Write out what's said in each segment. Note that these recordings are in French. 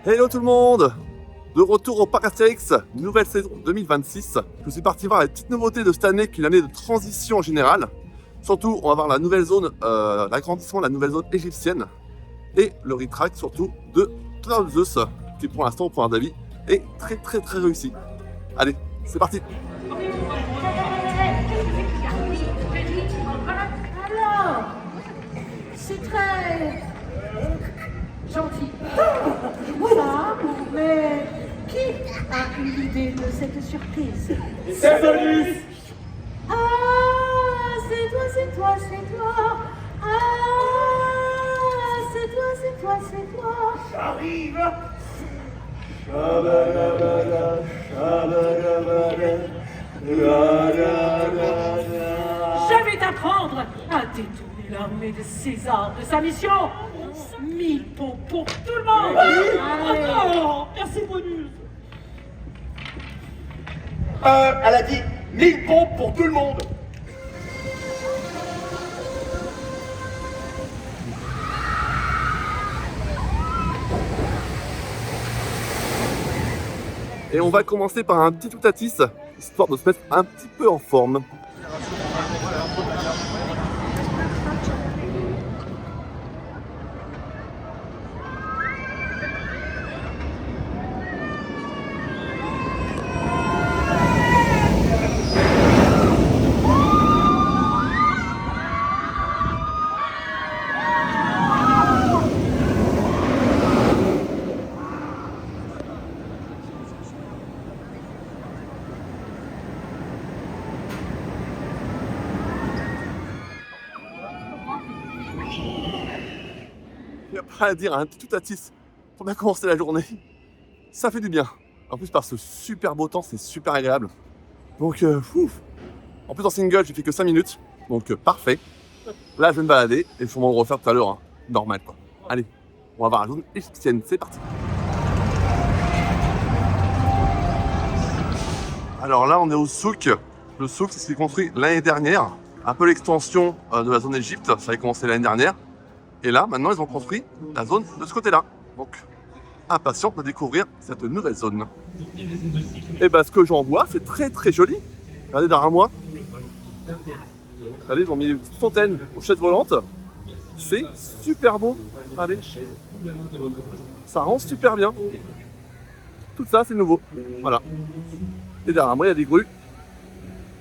Hello tout le monde! De retour au Parc Astérix, nouvelle saison 2026. Je suis parti voir les petites nouveautés de cette année, qui est une année de transition en général. Surtout, on va voir la nouvelle zone, l'agrandissement de la nouvelle zone égyptienne. Et le retract surtout de Tonnerre de Zeus, qui pour l'instant, pour un d'avis, est très réussi. Allez, c'est parti! Alors, c'est très gentil. Ça, mais qui a eu l'idée de cette surprise? C'est Solus! Ah, c'est toi. Ah, c'est toi. J'arrive! Je vais t'apprendre à détourner l'armée de César de sa mission. 1000 pots pour tout le monde. Allez. Oh, merci bonus! Elle a dit 1000 pompes pour tout le monde! Et on va commencer par un petit toutatis, histoire de se mettre un petit peu en forme. Il n'y a pas à dire, un petit toutatis pour bien commencer la journée. Ça fait du bien. En plus, par ce super beau temps, c'est super agréable. Donc, en plus, en single, j'ai fait que 5 minutes. Donc, parfait. Là, je vais me balader et je vais me refaire tout à l'heure. Hein. Normal, quoi. Allez, on va voir la zone égyptienne. C'est parti. Alors là, on est au souk. Le souk, c'est ce qui est construit l'année dernière. Un peu l'extension de la zone Égypte. Ça avait commencé l'année dernière. Et là, maintenant, ils ont construit la zone de ce côté-là. Donc, impatient de découvrir cette nouvelle zone. Et ben, ce que j'en vois, c'est très joli. Regardez derrière moi. Regardez, ils ont mis une petite fontaine aux chaises volantes. C'est super beau. Regardez. Ça rend super bien. Tout ça, c'est nouveau. Voilà. Et derrière moi, il y a des grues.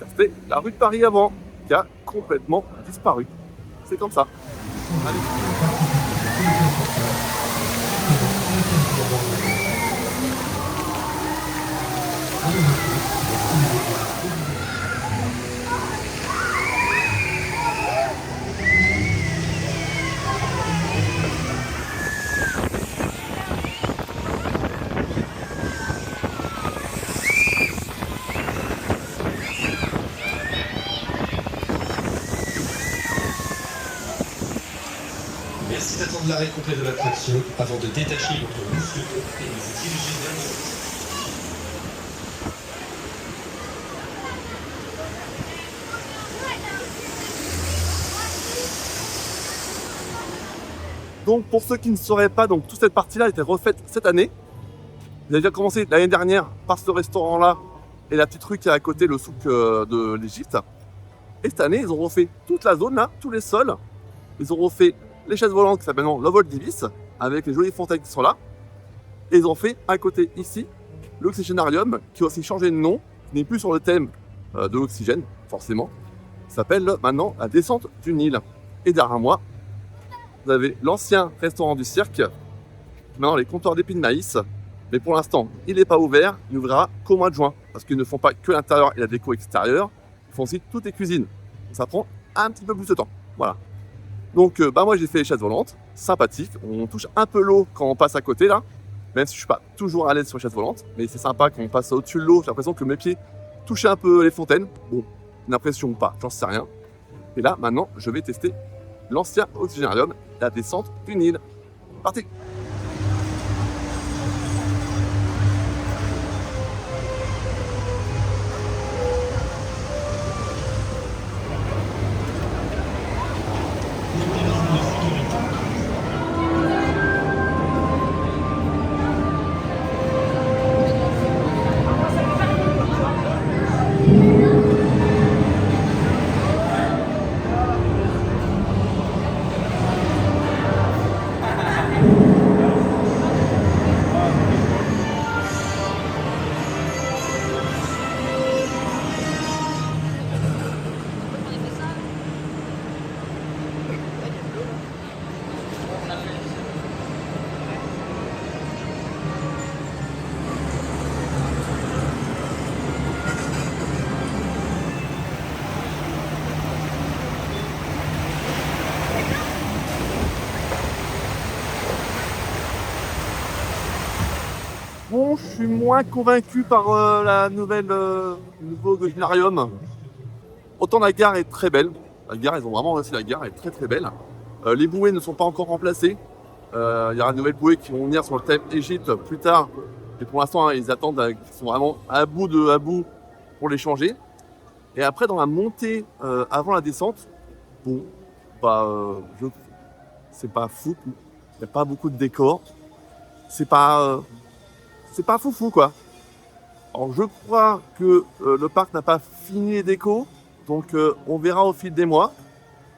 C'était la rue de Paris avant, qui a complètement disparu. C'est comme ça. Allez. Merci d'attendre l'arrêt complet de l'attraction avant de détacher votre mousseau et de vous diriger vers le haut. Donc pour ceux qui ne sauraient pas, donc toute cette partie-là a été refaite cette année. Ils avaient déjà commencé l'année dernière par ce restaurant-là et la petite rue qui est à côté, le souk de l'Égypte. Et cette année, ils ont refait toute la zone là, tous les sols. Ils ont refait les chaises volantes qui s'appellent le vol d'Ibis, avec les jolies fontaines qui sont là. Et ils ont fait à côté ici l'oxygénarium, qui a aussi changé de nom, qui n'est plus sur le thème de l'oxygène, forcément. Ça s'appelle maintenant la descente du Nil. Et derrière moi, vous avez l'ancien restaurant du cirque, maintenant les comptoirs d'épis de maïs. Mais pour l'instant, il n'est pas ouvert, il n'ouvrira qu'au mois de juin, parce qu'ils ne font pas que l'intérieur et la déco extérieure, ils font aussi toutes les cuisines. Ça prend un petit peu plus de temps. Voilà. Donc moi j'ai fait les chaises volantes, sympathique. On touche un peu l'eau quand on passe à côté là, même si je suis pas toujours à l'aise sur les chaises volantes, mais c'est sympa quand on passe au-dessus de l'eau, j'ai l'impression que mes pieds touchaient un peu les fontaines. Bon, une impression ou pas, j'en sais rien. Et là maintenant je vais tester l'ancien oxygénarium, la descente du Nil. Parti! Bon, je suis moins convaincu par le nouveau Goldinarium. Autant la gare est très belle. La gare, ils ont vraiment réussi la gare, elle est très très belle. Les bouées ne sont pas encore remplacées. Il y aura de nouvelles bouées qui vont venir sur le thème Égypte plus tard. Et pour l'instant, ils attendent, ils sont vraiment à bout pour les changer. Et après, dans la montée avant la descente, bon, c'est pas fou. Il n'y a pas beaucoup de décors. C'est pas foufou quoi. Alors je crois que le parc n'a pas fini les décos, donc on verra au fil des mois.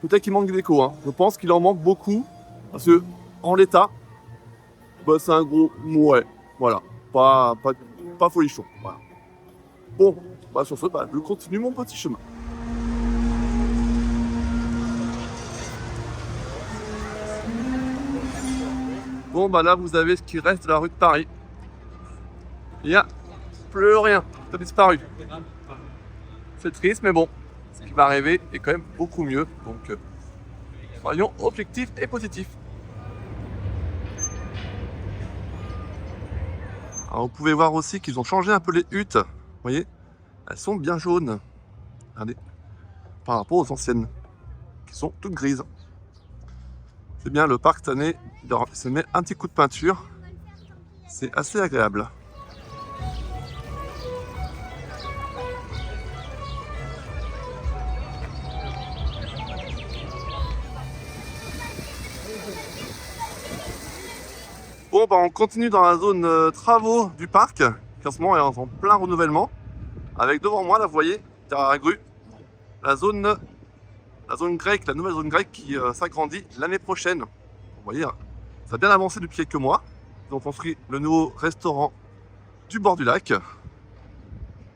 Peut-être qu'il manque des décos, hein. Je pense qu'il en manque beaucoup, parce que en l'état, c'est un gros ouais, voilà, pas folichon. Voilà. Bon, sur ce, je continue mon petit chemin. Bon là vous avez ce qui reste de la rue de Paris. Il n'y a plus rien, tout a disparu. C'est triste, mais bon, ce qui va arriver est quand même beaucoup mieux. Donc, soyons objectifs et positifs. Alors, vous pouvez voir aussi qu'ils ont changé un peu les huttes. Vous voyez, elles sont bien jaunes. Regardez, par rapport aux anciennes, qui sont toutes grises. C'est bien, le parc cette année, il se met un petit coup de peinture. C'est assez agréable. Bon, on continue dans la zone travaux du parc, qui en ce moment est en plein renouvellement. Avec devant moi, là, vous voyez, derrière la grue, la zone grecque, la nouvelle zone grecque qui s'agrandit l'année prochaine. Vous voyez, ça a bien avancé depuis quelques mois. Ils ont construit le nouveau restaurant du bord du lac. Les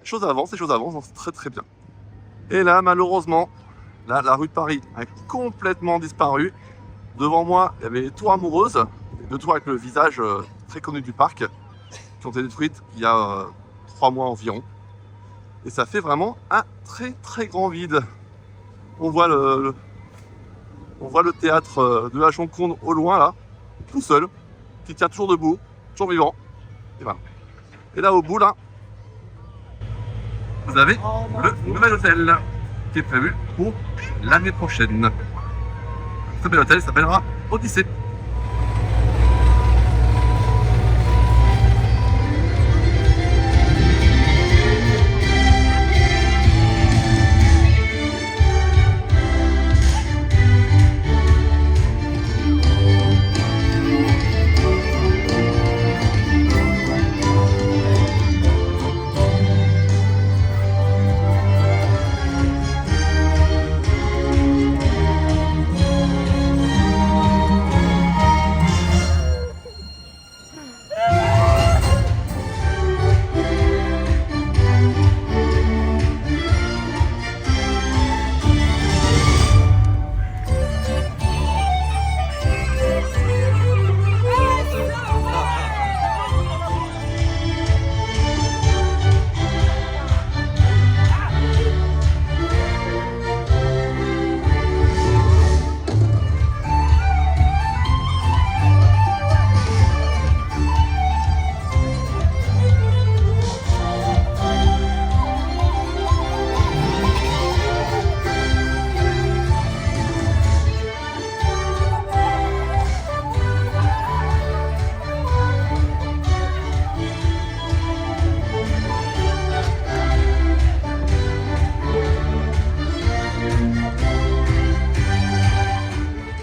choses avancent, donc c'est très très bien. Et là, malheureusement, là, la rue de Paris a complètement disparu. Devant moi, il y avait les tours amoureuses, les deux tours avec le visage très connu du parc, qui ont été détruites il y a 3 mois environ. Et ça fait vraiment un très très grand vide. On voit le théâtre de la Joconde au loin là, tout seul, qui tient toujours debout, toujours vivant. Et voilà. Et là au bout là, vous avez le nouvel hôtel qui est prévu pour l'année prochaine. Ce bel hôtel s'appellera Odyssée.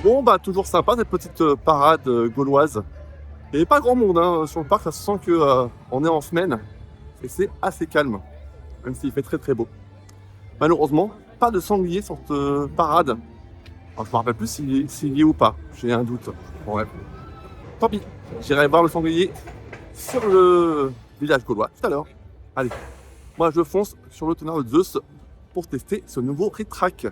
Bon, toujours sympa cette petite parade gauloise. Il n'y avait pas grand monde hein, sur le parc, ça se sent qu'on est en semaine et c'est assez calme, même s'il fait très très beau. Malheureusement, pas de sanglier sur cette parade. Alors, je ne me rappelle plus s'il y est ou pas, j'ai un doute. Bon, ouais. Tant pis, j'irai voir le sanglier sur le village gaulois tout à l'heure. Allez, moi je fonce sur le tonnerre de Zeus pour tester ce nouveau Ritrack.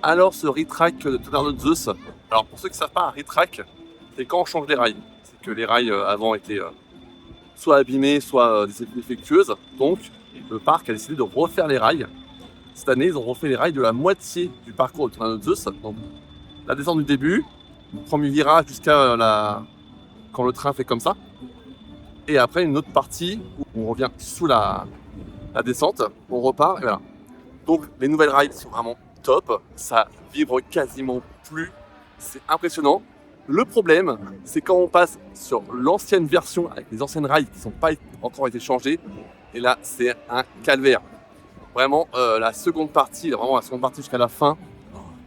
Alors ce retrack de Tonnerre de Zeus, alors pour ceux qui ne savent pas, un retrack, c'est quand on change les rails. C'est que les rails avant étaient soit abîmées, soit défectueuses. Donc le parc a décidé de refaire les rails. Cette année, ils ont refait les rails de la moitié du parcours de Tonnerre de Zeus. Donc la descente du début, le premier virage jusqu'à quand le train fait comme ça. Et après une autre partie où on revient sous la descente, on repart et voilà. Donc les nouvelles rails sont vraiment top, ça vibre quasiment plus, c'est impressionnant. Le problème, c'est quand on passe sur l'ancienne version avec les anciennes rails qui n'ont pas encore été changées, et là c'est un calvaire. Vraiment la seconde partie jusqu'à la fin,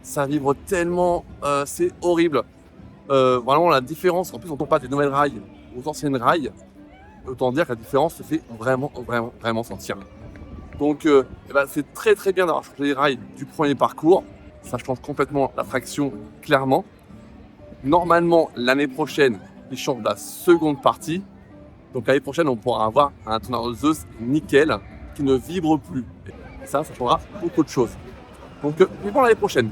ça vibre tellement, c'est horrible. Vraiment la différence, en plus on tombe pas des nouvelles rails aux anciennes rails, autant dire que la différence se fait vraiment sentir. Donc c'est très bien d'avoir changé les rails du premier parcours, ça change complètement la traction clairement. Normalement l'année prochaine ils changent la seconde partie, donc l'année prochaine on pourra avoir un Tonnerre de Zeus nickel qui ne vibre plus. Et ça changera beaucoup de choses. Donc vivons l'année prochaine.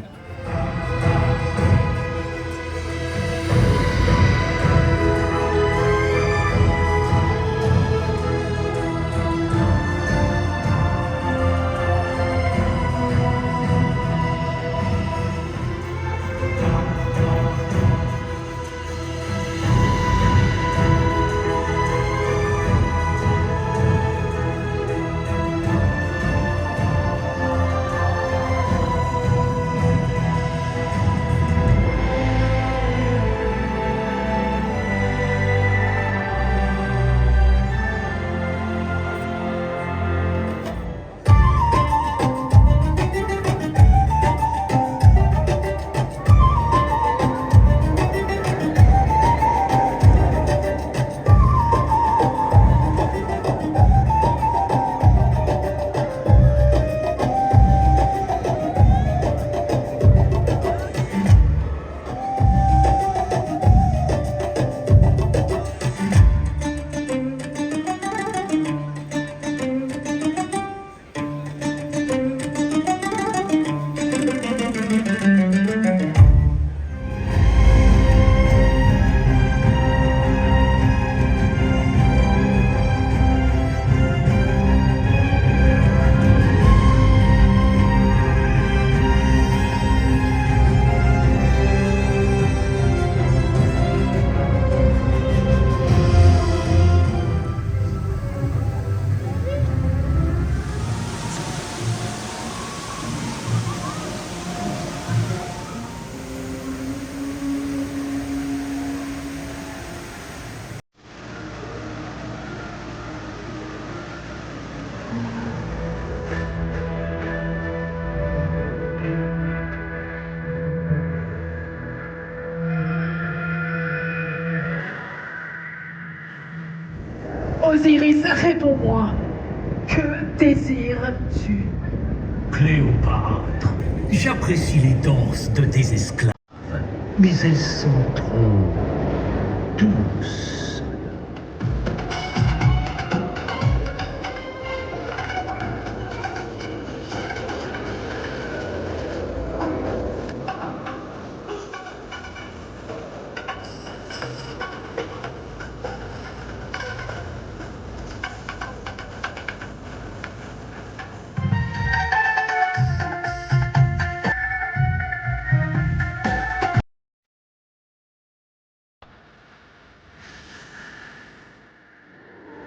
Osiris, réponds-moi. Que désires-tu? Cléopâtre, j'apprécie les danses de tes esclaves, mais elles sont trop douces.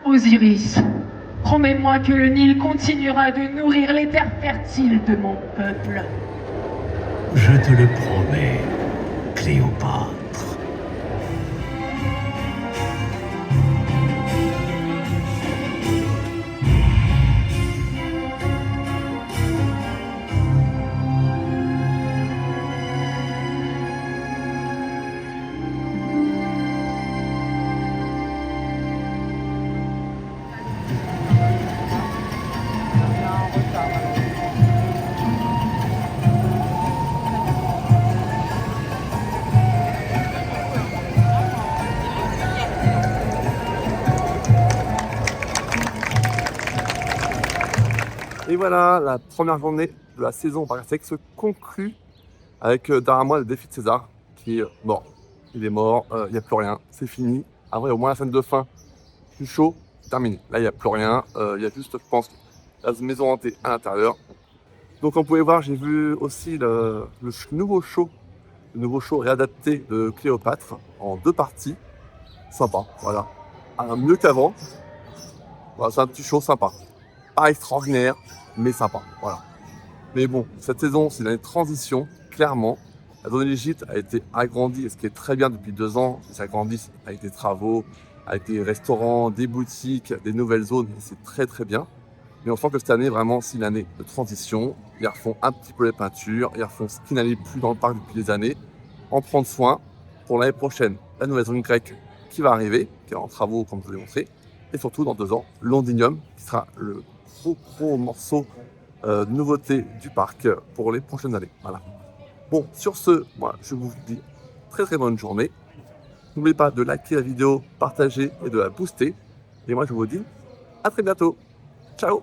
Osiris, promets-moi que le Nil continuera de nourrir les terres fertiles de mon peuple. Je te le promets, Cléopâtre. Et voilà, la première journée de la saison par Astérix se conclut. avec derrière moi le défi de César qui est mort. Il est mort, il n'y a plus rien, c'est fini. Après, au moins la scène de fin, plus chaud, terminé. Là, il n'y a plus rien, il y a juste, je pense, la maison hantée à l'intérieur. Donc, on pouvait voir, j'ai vu aussi le nouveau show réadapté de Cléopâtre en 2 parties. Sympa, voilà. Mieux qu'avant. Voilà, c'est un petit show sympa. Pas extraordinaire, mais sympa, voilà. Mais bon, cette saison, c'est l'année de transition, clairement. La zone de l'Égypte a été agrandie, et ce qui est très bien depuis 2 ans, ils s'agrandissent avec des travaux, avec des restaurants, des boutiques, des nouvelles zones, et c'est très très bien. Mais on sent que cette année, vraiment, c'est une année de transition. Ils refont un petit peu les peintures, ils refont ce qui n'allait plus dans le parc depuis des années, en prendre soin pour l'année prochaine. La nouvelle zone grecque qui va arriver, qui est en travaux, comme je vous l'ai montré, et surtout dans 2 ans, Londinium, qui sera le gros morceau de nouveauté du parc pour les prochaines années. Voilà. Bon, sur ce, moi, je vous dis très très bonne journée. N'oubliez pas de liker la vidéo, partager et de la booster. Et moi, je vous dis à très bientôt. Ciao!